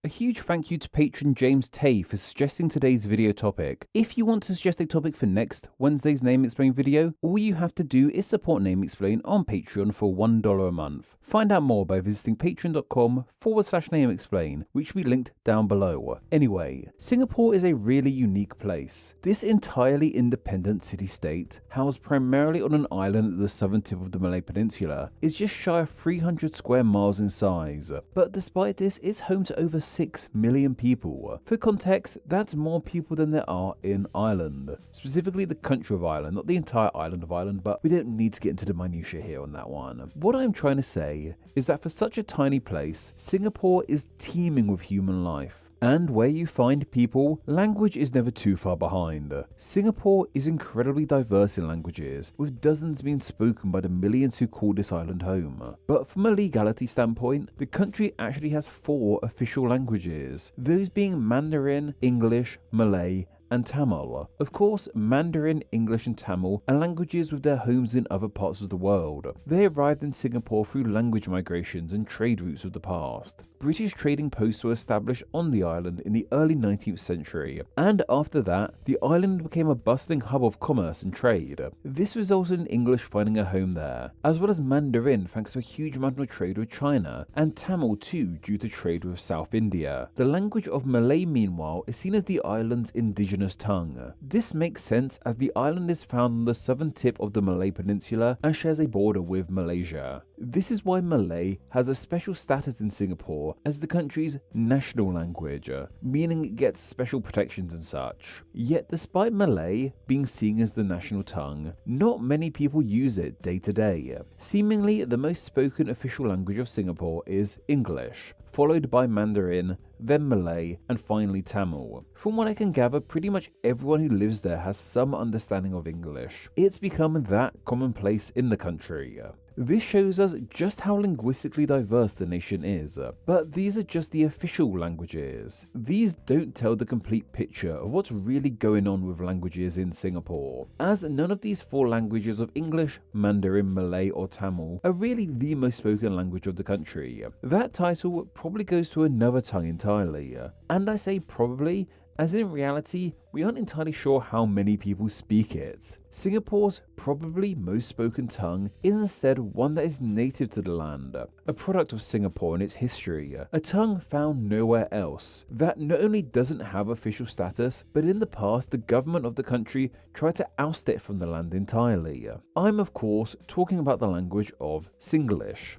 A huge thank you to patron James Tay for suggesting today's video topic. If you want to suggest a topic for next Wednesday's Name Explain video, all you have to do is support Name Explain on Patreon for $1 a month. Find out more by visiting patreon.com/Name Explain, which we linked down below. Anyway, Singapore is a really unique place. This entirely independent city-state, housed primarily on an island at the southern tip of the Malay Peninsula, is just shy of 300 square miles in size. But despite this, it's home to over 6 million people. For context, that's more people than there are in Ireland. Specifically the country of Ireland, not the entire island of Ireland, but we don't need to get into the minutiae here on that one. What I'm trying to say is that for such a tiny place, Singapore is teeming with human life. And where you find people, language is never too far behind. Singapore is incredibly diverse in languages, with dozens being spoken by the millions who call this island home. But from a legality standpoint, the country actually has 4 official languages, those being Mandarin, English, Malay, and Tamil. Of course, Mandarin, English and Tamil are languages with their homes in other parts of the world. They arrived in Singapore through language migrations and trade routes of the past. British trading posts were established on the island in the early 19th century, and after that, the island became a bustling hub of commerce and trade. This resulted in English finding a home there, as well as Mandarin thanks to a huge amount of trade with China, and Tamil too due to trade with South India. The language of Malay, meanwhile, is seen as the island's indigenous tongue. This makes sense as the island is found on the southern tip of the Malay Peninsula and shares a border with Malaysia. This is why Malay has a special status in Singapore as the country's national language, meaning it gets special protections and such. Yet despite Malay being seen as the national tongue, not many people use it day to day. Seemingly the most spoken official language of Singapore is English, followed by Mandarin, then Malay, and finally Tamil. From what I can gather, pretty much everyone who lives there has some understanding of English. It's become that commonplace in the country. This shows us just how linguistically diverse the nation is, but these are just the official languages. These don't tell the complete picture of what's really going on with languages in Singapore, as none of these 4 languages of English, Mandarin, Malay or Tamil are really the most spoken language of the country. That title probably goes to another tongue entirely, and I say probably, as in reality, we aren't entirely sure how many people speak it. Singapore's probably most spoken tongue is instead one that is native to the land, a product of Singapore and its history, a tongue found nowhere else, that not only doesn't have official status, but in the past the government of the country tried to oust it from the land entirely. I'm of course talking about the language of Singlish.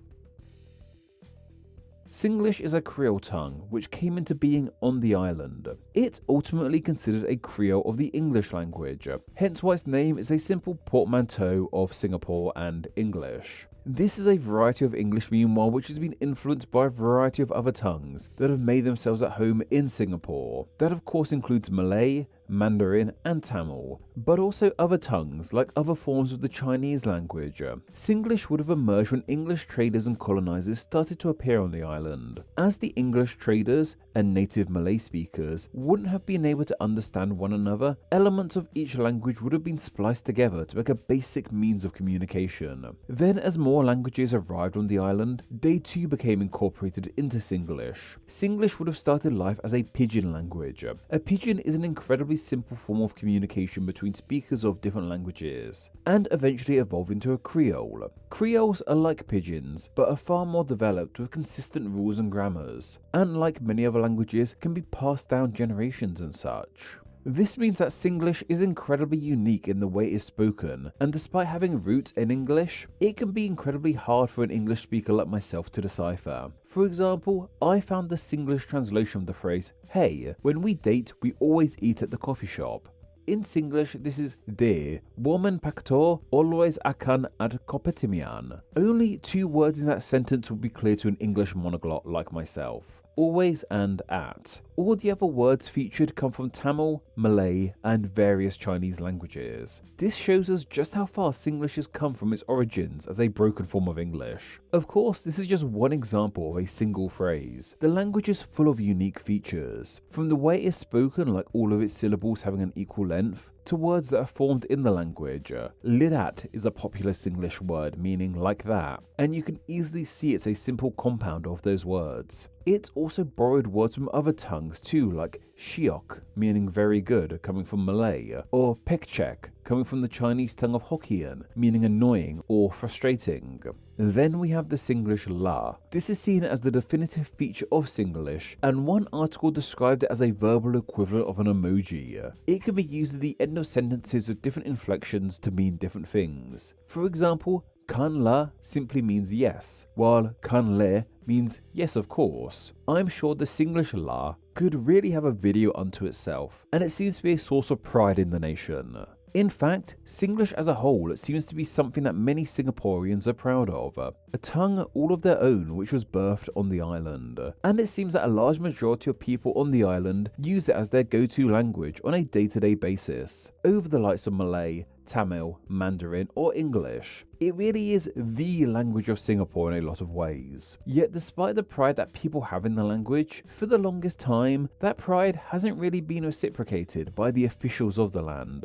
Singlish is a Creole tongue which came into being on the island. It's ultimately considered a Creole of the English language, hence why its name is a simple portmanteau of Singapore and English. This is a variety of English meanwhile which has been influenced by a variety of other tongues that have made themselves at home in Singapore. That of course includes Malay, Mandarin and Tamil, but also other tongues like other forms of the Chinese language. Singlish would have emerged when English traders and colonizers started to appear on the island, as the English traders and native Malay speakers wouldn't have been able to understand one another. Elements of each language would have been spliced together to make a basic means of communication. Then as more languages arrived on the island, they too became incorporated into Singlish. Singlish would have started life as a pidgin language. A pidgin is an incredibly simple form of communication between speakers of different languages, and eventually evolved into a Creole. Creoles are like pidgins, but are far more developed with consistent rules and grammars, and like many other languages can be passed down generations and such. This means that Singlish is incredibly unique in the way it is spoken, and despite having roots in English, it can be incredibly hard for an English speaker like myself to decipher. For example, I found the Singlish translation of the phrase, "Hey, when we date, we always eat at the coffee shop." In Singlish, this is de, woman paktor always akan ad kopetimian. Only 2 words in that sentence will be clear to an English monoglot like myself. Always and at. All the other words featured come from Tamil, Malay, and various Chinese languages. This shows us just how far Singlish has come from its origins as a broken form of English. Of course, this is just one example of a single phrase. The language is full of unique features, from the way it is spoken, like all of its syllables having an equal length, to words that are formed in the language. Lidat is a popular Singlish word meaning like that, and you can easily see it's a simple compound of those words. It also borrowed words from other tongues too, like shiok, meaning very good, coming from Malay, or pekchek, coming from the Chinese tongue of Hokkien, meaning annoying or frustrating. Then we have the Singlish la. This is seen as the definitive feature of Singlish, and one article described it as a verbal equivalent of an emoji. It can be used at the end of sentences with different inflections to mean different things. For example, kan la simply means yes, while kan le means yes of course. I'm sure the Singlish la could really have a video unto itself, and it seems to be a source of pride in the nation. In fact, Singlish as a whole seems to be something that many Singaporeans are proud of, a tongue all of their own which was birthed on the island, and it seems that a large majority of people on the island use it as their go-to language on a day-to-day basis, over the likes of Malay, Tamil, Mandarin or English. It really is the language of Singapore in a lot of ways. Yet despite the pride that people have in the language, for the longest time, that pride hasn't really been reciprocated by the officials of the land.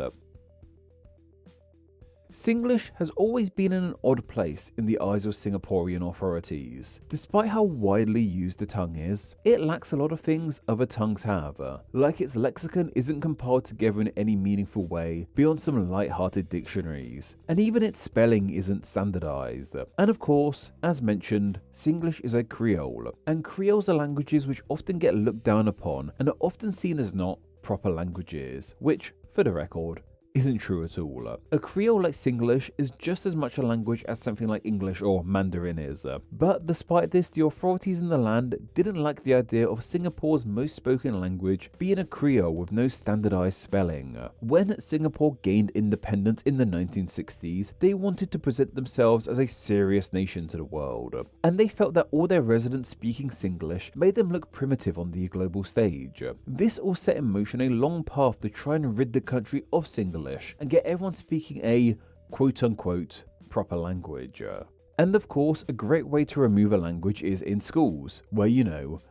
Singlish has always been in an odd place in the eyes of Singaporean authorities. Despite how widely used the tongue is, it lacks a lot of things other tongues have, like its lexicon isn't compiled together in any meaningful way beyond some light-hearted dictionaries, and even its spelling isn't standardized. And of course, as mentioned, Singlish is a Creole, and Creoles are languages which often get looked down upon and are often seen as not proper languages, which, for the record, isn't true at all. A Creole like Singlish is just as much a language as something like English or Mandarin is. But despite this, the authorities in the land didn't like the idea of Singapore's most spoken language being a Creole with no standardized spelling. When Singapore gained independence in the 1960s, they wanted to present themselves as a serious nation to the world, and they felt that all their residents speaking Singlish made them look primitive on the global stage. This all set in motion a long path to try and rid the country of Singlish and get everyone speaking a quote-unquote proper language. And of course, a great way to remove a language is in schools, where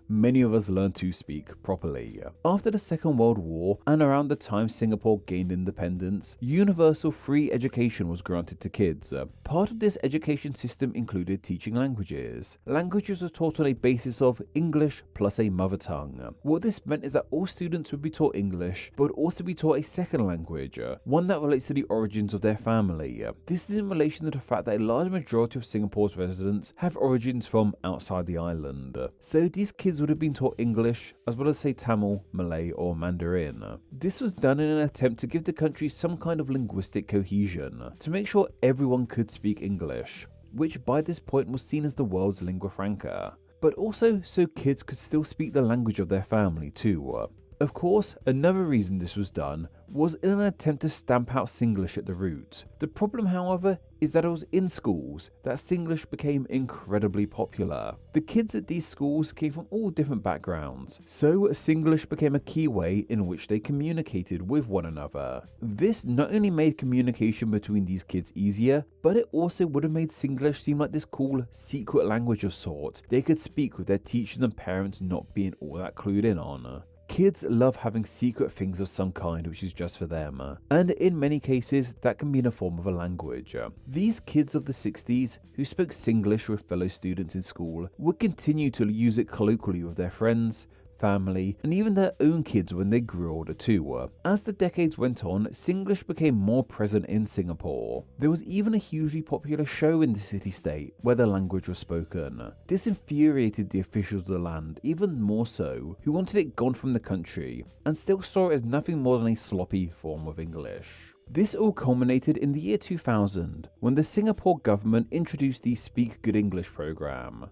many of us learn to speak properly. After the Second World War, and around the time Singapore gained independence, universal free education was granted to kids. Part of this education system included teaching languages. Languages were taught on a basis of English plus a mother tongue. What this meant is that all students would be taught English, but would also be taught a second language, one that relates to the origins of their family. This is in relation to the fact that a large majority of Singapore's residents have origins from outside the island. So these kids would have been taught English as well as say Tamil, Malay or Mandarin. This was done in an attempt to give the country some kind of linguistic cohesion, to make sure everyone could speak English, which by this point was seen as the world's lingua franca, but also so kids could still speak the language of their family too. Of course, another reason this was done was in an attempt to stamp out Singlish at the root. The problem, however, is that it was in schools that Singlish became incredibly popular. The kids at these schools came from all different backgrounds, so Singlish became a key way in which they communicated with one another. This not only made communication between these kids easier, but it also would have made Singlish seem like this cool secret language of sorts they could speak with their teachers and parents not being all that clued in on. Kids love having secret things of some kind which is just for them, and in many cases that can be in a form of a language. These kids of the 60s who spoke Singlish with fellow students in school would continue to use it colloquially with their friends, family, and even their own kids when they grew older too. As the decades went on, Singlish became more present in Singapore. There was even a hugely popular show in the city-state where the language was spoken. This infuriated the officials of the land even more so, who wanted it gone from the country, and still saw it as nothing more than a sloppy form of English. This all culminated in the year 2000, when the Singapore government introduced the Speak Good English program.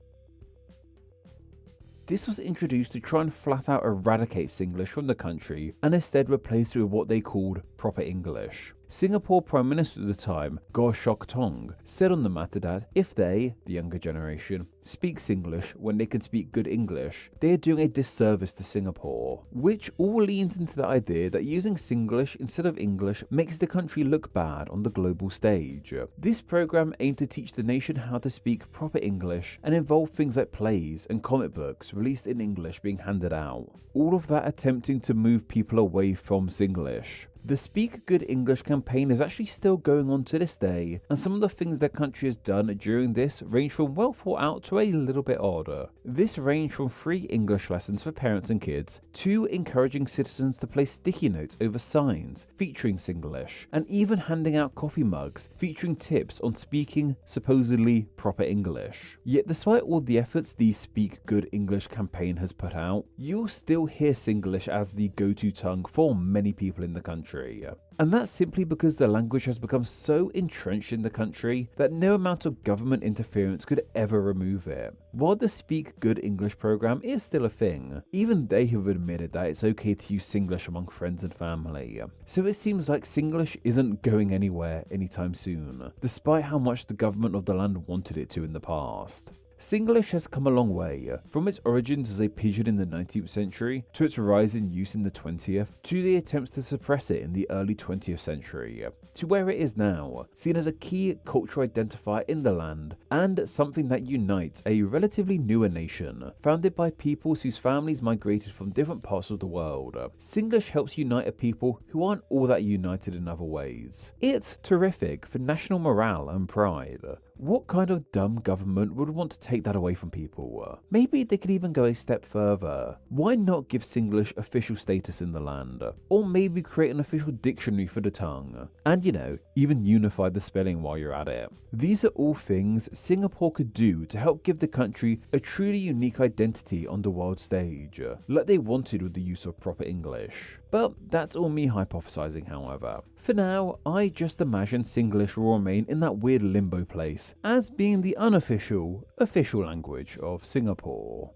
This was introduced to try and flat out eradicate Singlish from the country and instead replace it with what they called proper English. Singapore Prime Minister at the time, Goh Chok Tong, said on the matter that if they, the younger generation, speak Singlish when they can speak good English, they are doing a disservice to Singapore, which all leans into the idea that using Singlish instead of English makes the country look bad on the global stage. This program aimed to teach the nation how to speak proper English and involved things like plays and comic books released in English being handed out, all of that attempting to move people away from Singlish. The Speak Good English campaign is actually still going on to this day, and some of the things their country has done during this range from well thought out to a little bit odder. This range from free English lessons for parents and kids, to encouraging citizens to place sticky notes over signs featuring Singlish, and even handing out coffee mugs featuring tips on speaking supposedly proper English. Yet despite all the efforts the Speak Good English campaign has put out, you'll still hear Singlish as the go-to tongue for many people in the country. And that's simply because the language has become so entrenched in the country that no amount of government interference could ever remove it. While the Speak Good English program is still a thing, even they have admitted that it's okay to use Singlish among friends and family. So it seems like Singlish isn't going anywhere anytime soon, despite how much the government of the land wanted it to in the past. Singlish has come a long way, from its origins as a pidgin in the 19th century, to its rise in use in the 20th, to the attempts to suppress it in the early 20th century, to where it is now, seen as a key cultural identifier in the land, and something that unites a relatively newer nation, founded by peoples whose families migrated from different parts of the world. Singlish helps unite a people who aren't all that united in other ways. It's terrific for national morale and pride. What kind of dumb government would want to take that away from people? Maybe they could even go a step further. Why not give Singlish official status in the land? Or maybe create an official dictionary for the tongue? And even unify the spelling while you're at it. These are all things Singapore could do to help give the country a truly unique identity on the world stage, like they wanted with the use of proper English. But that's all me hypothesizing, however. For now, I just imagine Singlish will remain in that weird limbo place as being the unofficial, official language of Singapore.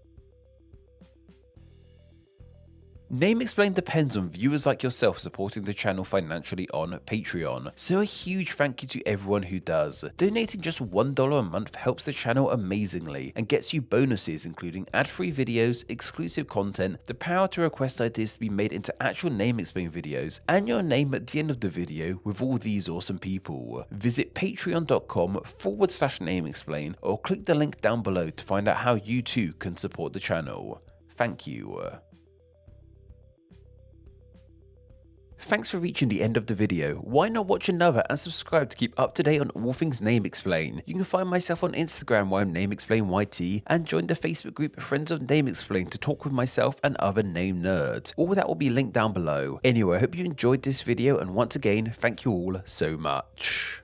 Name Explain depends on viewers like yourself supporting the channel financially on Patreon, so a huge thank you to everyone who does. Donating just $1 a month helps the channel amazingly and gets you bonuses including ad-free videos, exclusive content, the power to request ideas to be made into actual Name Explain videos, and your name at the end of the video with all these awesome people. Visit patreon.com/NameExplain or click the link down below to find out how you too can support the channel. Thank you. Thanks for reaching the end of the video. Why not watch another and subscribe to keep up to date on all things Name Explain. You can find myself on Instagram where I'm NameExplainYT, and join the Facebook group Friends of Name Explain to talk with myself and other name nerds. All that will be linked down below. Anyway, I hope you enjoyed this video, and once again, thank you all so much.